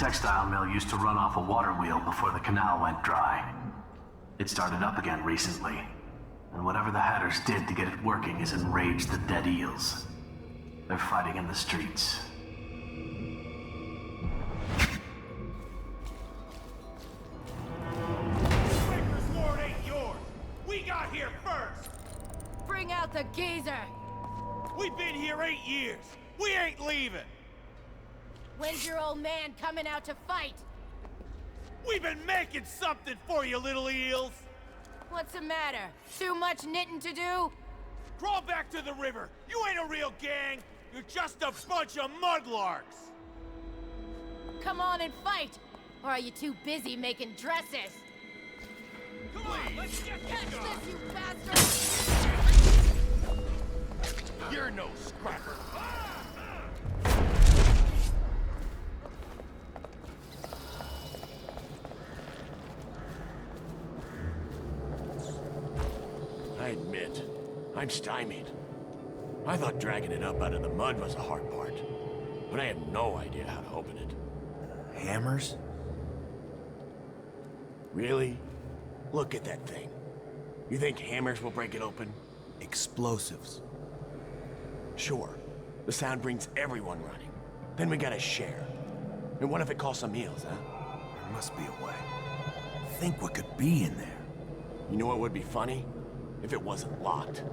textile mill used to run off a water wheel before the canal went dry. It started up again recently, and whatever the Hatters did to get it working has enraged the dead eels. They're fighting in the streets. Breaker's Lord ain't yours! We got here first! Bring out the geezer! We've been here 8 years! We ain't leaving! When's your old man coming out to fight? We've been making something for you, little eels! What's the matter? Too much knitting to do? Crawl back to the river! You ain't a real gang! You're just a bunch of mudlarks! Come on and fight! Or are you too busy making dresses? Come on, let's get Catch this this, going! you bastard! You're no scrapper! I admit, I'm stymied. I thought dragging it up out of the mud was the hard part, but I had no idea how to open it. Hammers? Really? Look at that thing. You think hammers will break it open? Explosives. Sure. The sound brings everyone running. Then we gotta share. And what if it calls some meals, huh? There must be a way. Think what could be in there. You know what would be funny? If it wasn't locked.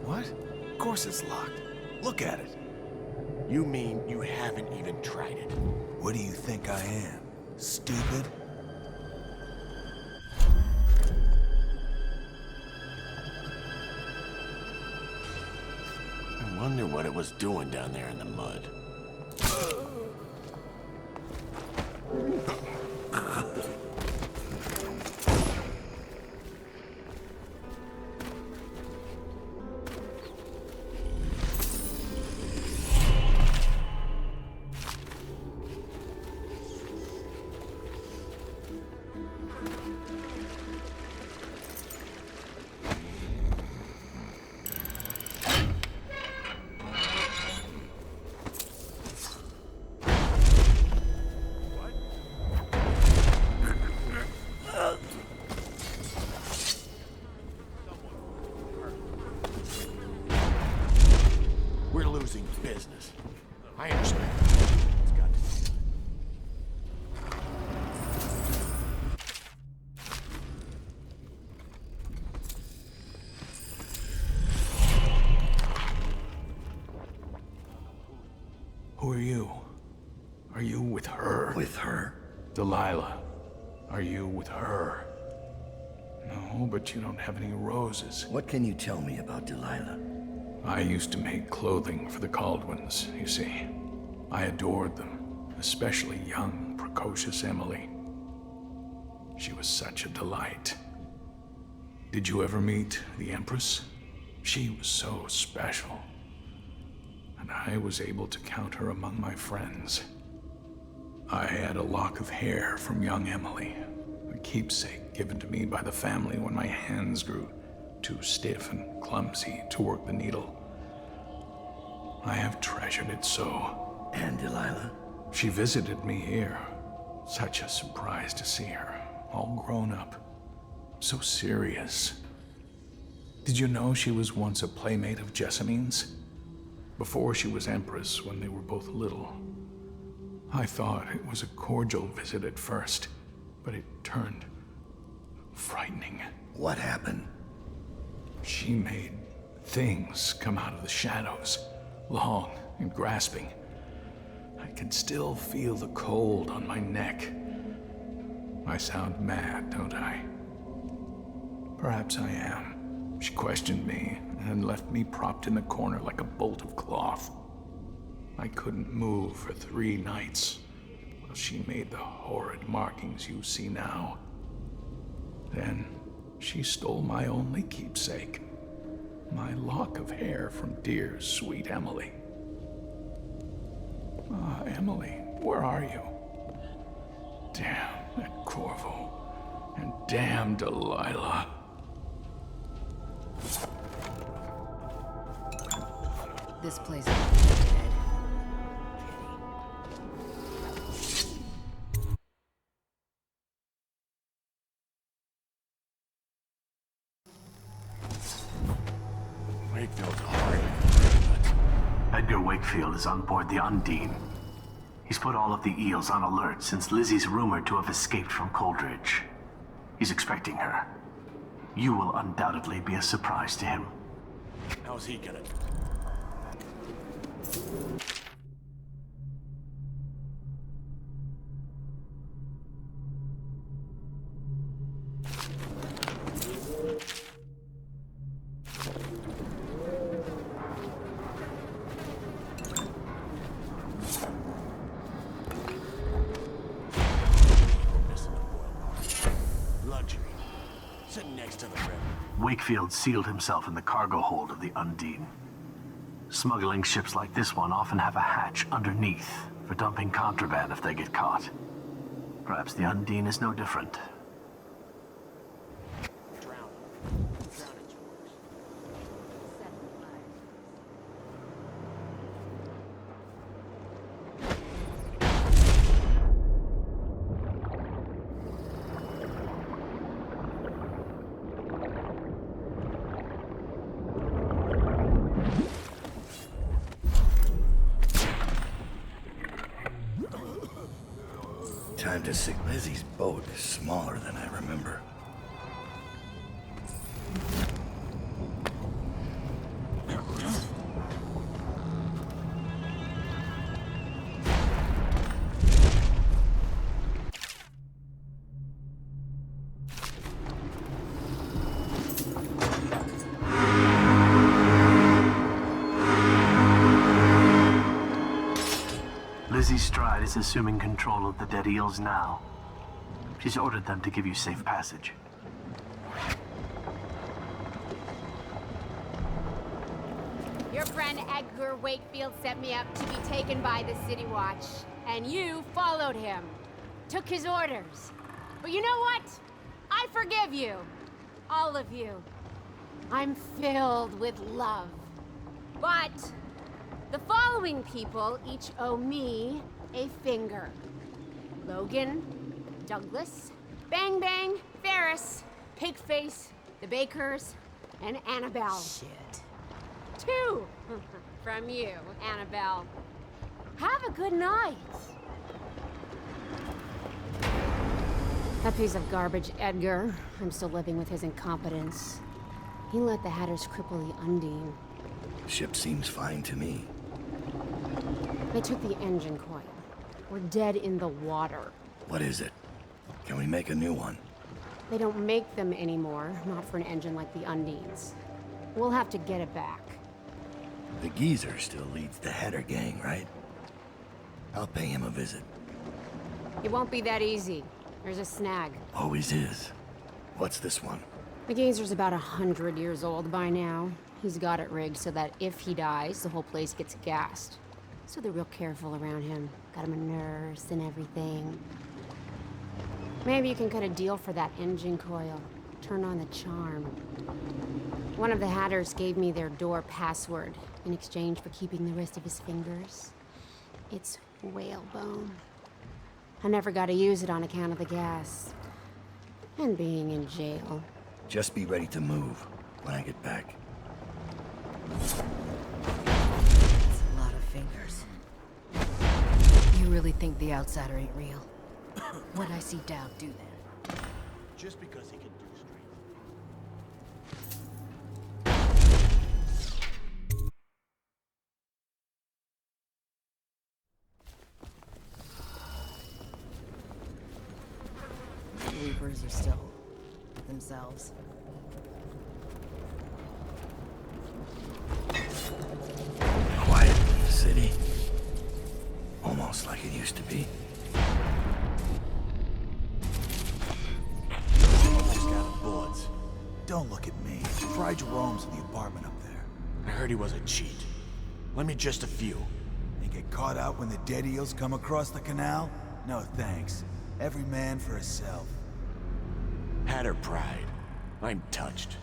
What? Of course it's locked. Look at it. You mean you haven't even tried it? What do you think I am? Stupid? I wonder what it was doing down there in the mud. We're losing business. I understand. It's got to be done. Who are you? Are you with her? With her? Delilah. Are you with her? No, but you don't have any roses. What can you tell me about Delilah? I used to make clothing for the Caldwins, you see. I adored them, especially young, precocious Emily. She was such a delight. Did you ever meet the Empress? She was so special. And I was able to count her among my friends. I had a lock of hair from young Emily, a keepsake given to me by the family when my hands grew too stiff and clumsy to work the needle. I have treasured it so. And Delilah? She visited me here. Such a surprise to see her, all grown up. So serious. Did you know she was once a playmate of Jessamine's? Before she was Empress, when they were both little. I thought it was a cordial visit at first, but it turned frightening. What happened? She made things come out of the shadows, long and grasping. I can still feel the cold on my neck. I sound mad, don't I? Perhaps I am. She questioned me and left me propped in the corner like a bolt of cloth. I couldn't move for 3 nights while she made the horrid markings you see now. Then she stole my only keepsake, my lock of hair from dear, sweet Emily. Ah, Emily, where are you? Damn that Corvo, and damn Delilah. This place is dead. world's a hard place, Edgar Wakefield is on board the Undine. He's put all of the eels on alert since Lizzie's rumored to have escaped from Coldridge. He's expecting her. You will undoubtedly be a surprise to him. but how's he gonna... Luxury. Sitting next to the river. Wakefield sealed himself in the cargo hold of the Undine. Smuggling ships like this one often have a hatch underneath for dumping contraband if they get caught. Perhaps the Undine is no different. Drown. Drown it, George. Time to sink. Lizzie's boat is smaller than I remember. Lizzie Stride is assuming control of the dead eels now. She's ordered them to give you safe passage. Your friend Edgar Wakefield set me up to be taken by the City Watch, and you followed him. Took his orders. But you know what? I forgive you. All of you. I'm filled with love. But the following people each owe me a finger. Logan, Douglas, Bang Bang, Ferris, Pigface, the Bakers, and Annabelle. Shit. 2 from you, Annabelle. Have a good night. That piece of garbage, Edgar. I'm still living with his incompetence. He let the Hatters cripple the Undine. Ship seems fine to me. They took the engine coil. We're dead in the water. What is it? Can we make a new one? They don't make them anymore, not for an engine like the Undine's. We'll have to get it back. The geezer still leads the Hatter gang, right? I'll pay him a visit. It won't be that easy. There's a snag. Always is. What's this one? The geezer's about 100 years old by now. He's got it rigged so that if he dies, the whole place gets gassed. So they're real careful around him. Got him a nurse and everything. Maybe you can cut a deal for that engine coil. Turn on the charm. One of the Hatters gave me their door password in exchange for keeping the rest of his fingers. It's whalebone. I never got to use it on account of the gas. And being in jail. Just be ready to move when I get back. That's a lot of fingers. You really think the outsider ain't real? What I see Dow do then? Just because he can do straight. The Reapers are still themselves. Quiet in the city. Almost like it used to be. Just got of bullets. Don't look at me. Try Jerome's in the apartment up there. I heard he was a cheat. Lend me just a few. And get caught out when the dead eels come across the canal? No thanks. Every man for himself. Hatter pride. I'm touched.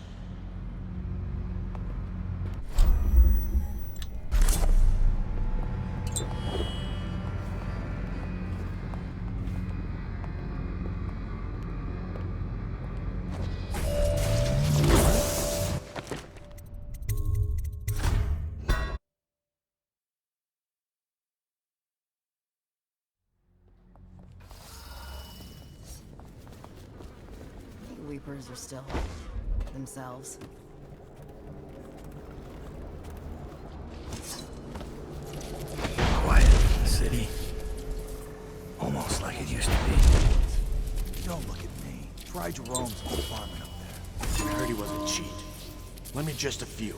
Reapers are still themselves. Quiet in the city. Almost like it used to be. Don't look at me. Try Jerome's apartment up there. I heard he was a cheat. Let me just a few.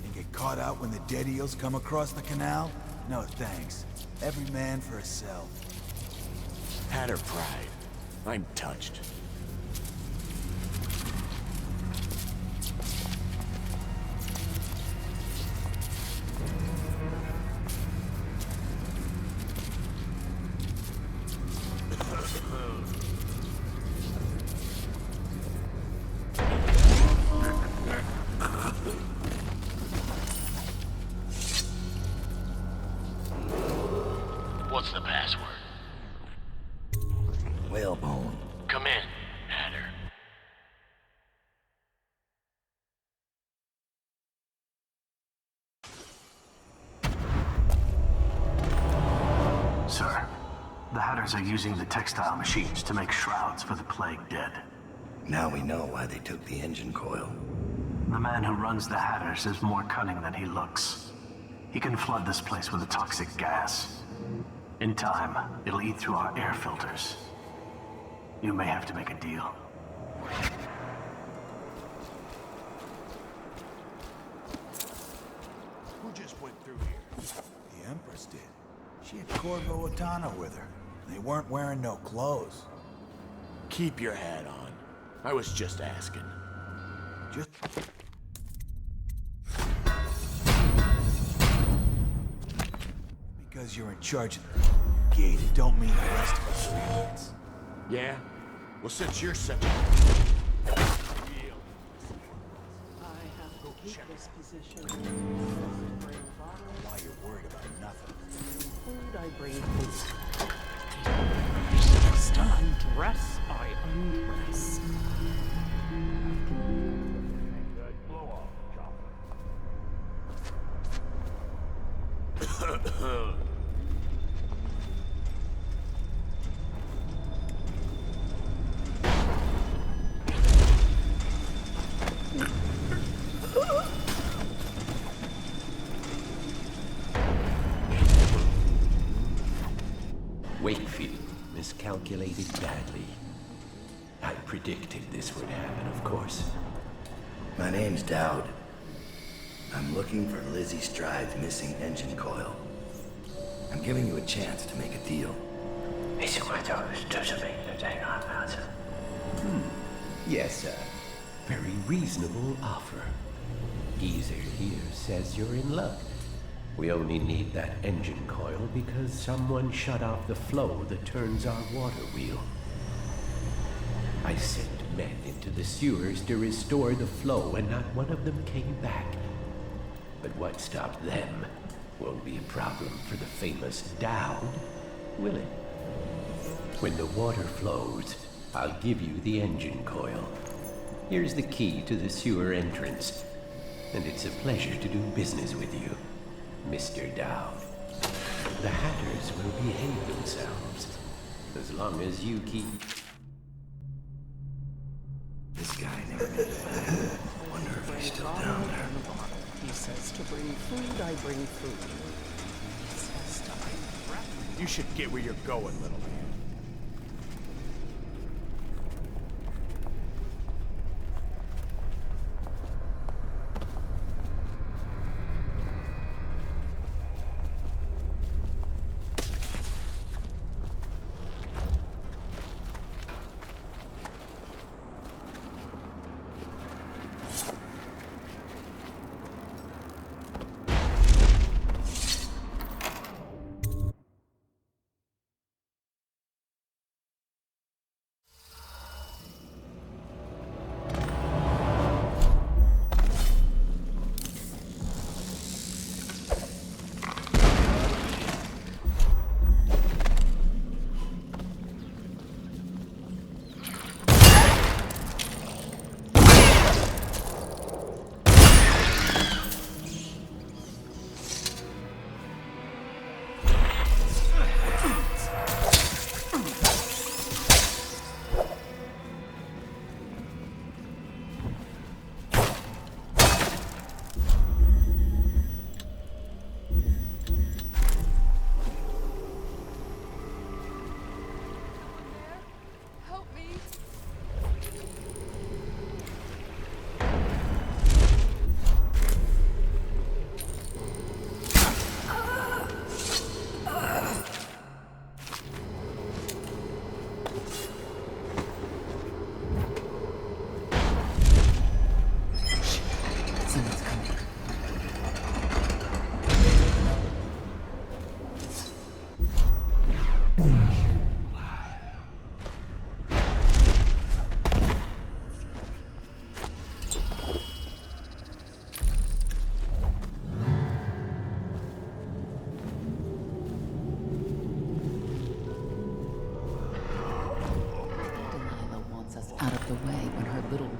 And get caught out when the dead eels come across the canal? No thanks. Every man for himself. Hatter pride. I'm touched. What's the password? Whalebone. Come in, Hatter. Sir, the Hatters are using the textile machines to make shrouds for the plague dead. Now we know why they took the engine coil. The man who runs the Hatters is more cunning than he looks. He can flood this place with a toxic gas. In time, it'll eat through our air filters. You may have to make a deal. Who just went through here? The Empress did. She had Corvo Otana with her. They weren't wearing no clothes. Keep your hat on. I was just asking. Just... Because you're in charge of the gate, it don't mean the rest of us are idiots. Yeah? Well, since you're such a... I have to keep this position. Why you're worried about nothing. Food I bring food. Undress I undress. Wakefield miscalculated badly. I predicted this would happen, of course. My name's Dowd. I'm looking for Lizzie Stride's missing engine coil. I'm giving you a chance to make a deal. Yes, sir. Very reasonable offer. Geezer here says you're in luck. We only need that engine coil because someone shut off the flow that turns our water wheel. I sent men into the sewers to restore the flow, and not one of them came back. But what stopped them won't be a problem for the famous Dowd, will it? When the water flows, I'll give you the engine coil. Here's the key to the sewer entrance, and it's a pleasure to do business with you, Mr. Dowd. The Hatters will behave themselves, as long as you keep... This guy never made it back. I wonder if he's still down there. He says to bring food, I bring food. He says to bring breath. You should get where you're going, little man.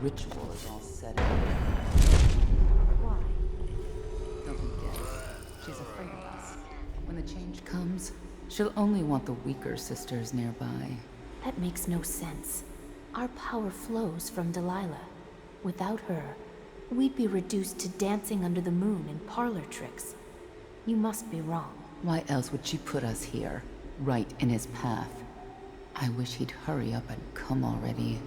ritual is all set. Why? Don't you get it? She's afraid of us. When the change comes, she'll only want the weaker sisters nearby. That makes no sense. Our power flows from Delilah. Without her, we'd be reduced to dancing under the moon and parlor tricks. You must be wrong. Why else would she put us here, right in his path? I wish he'd hurry up and come already.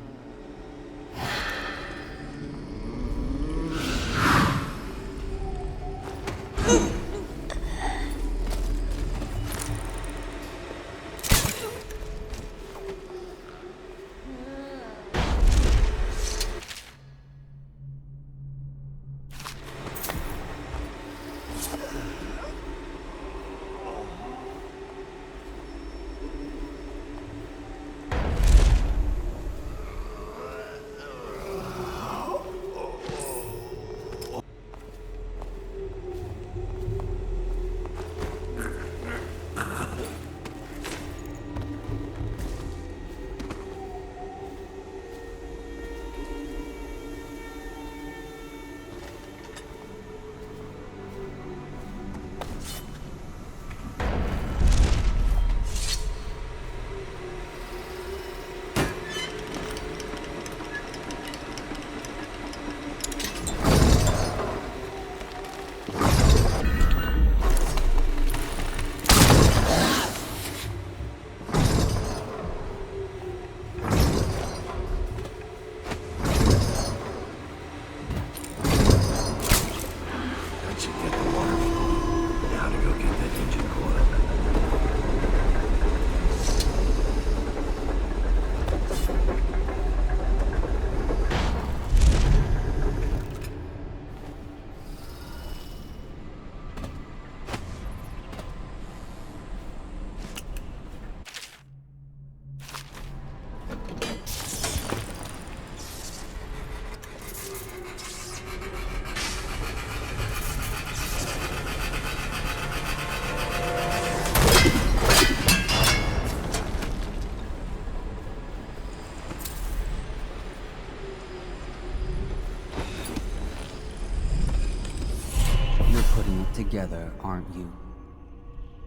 Together, aren't you?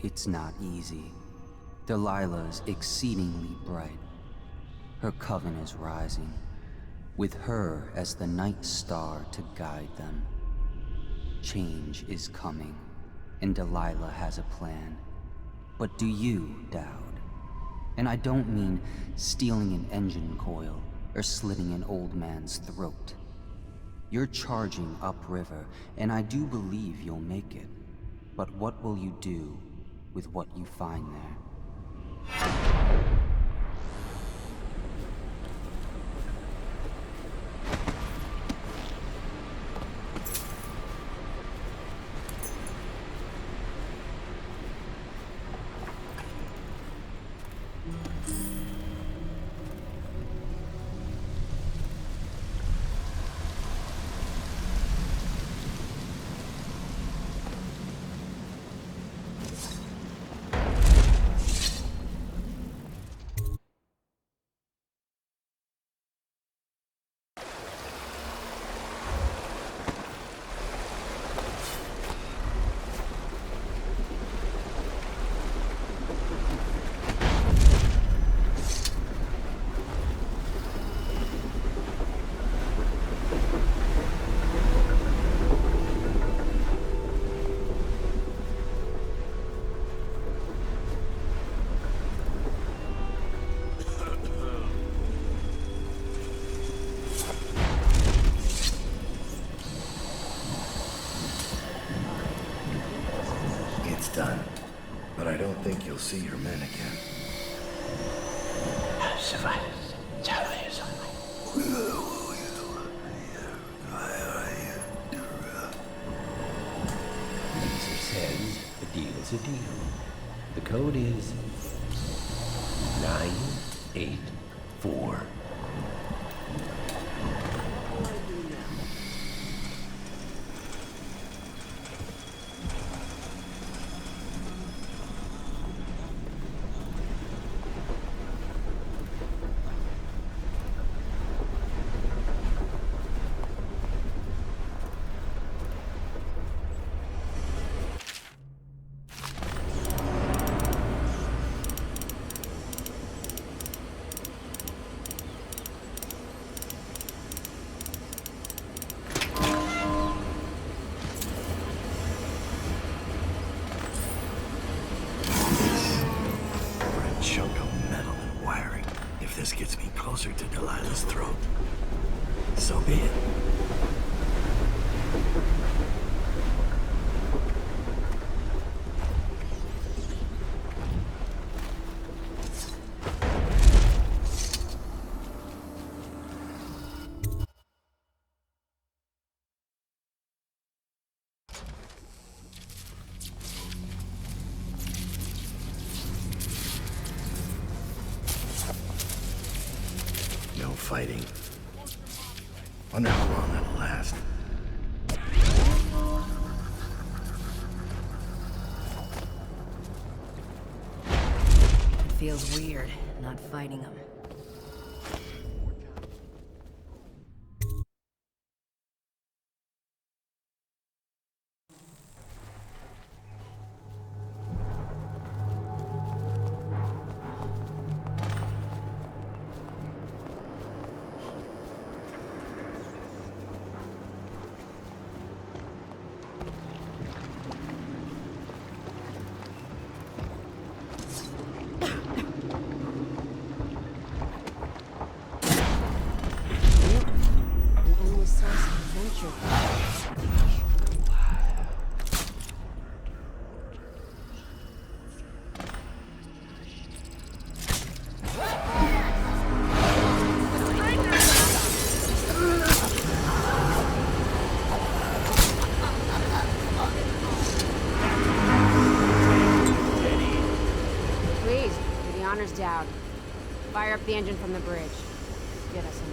It's not easy. Delilah's exceedingly bright. Her coven is rising, with her as the night star to guide them. Change is coming, and Delilah has a plan. But do you, Dowd? And I don't mean stealing an engine coil or slitting an old man's throat. You're charging upriver, and I do believe you'll make it. But what will you do with what you find there? Done. But I don't think you'll see your men again. Caesar says a deal's a deal. The code is 984. gets me closer to Delilah's throat, so be it. No fighting. Wonder how long that'll last. It feels weird, not fighting them. Down. Fire up the engine from the bridge. Get us in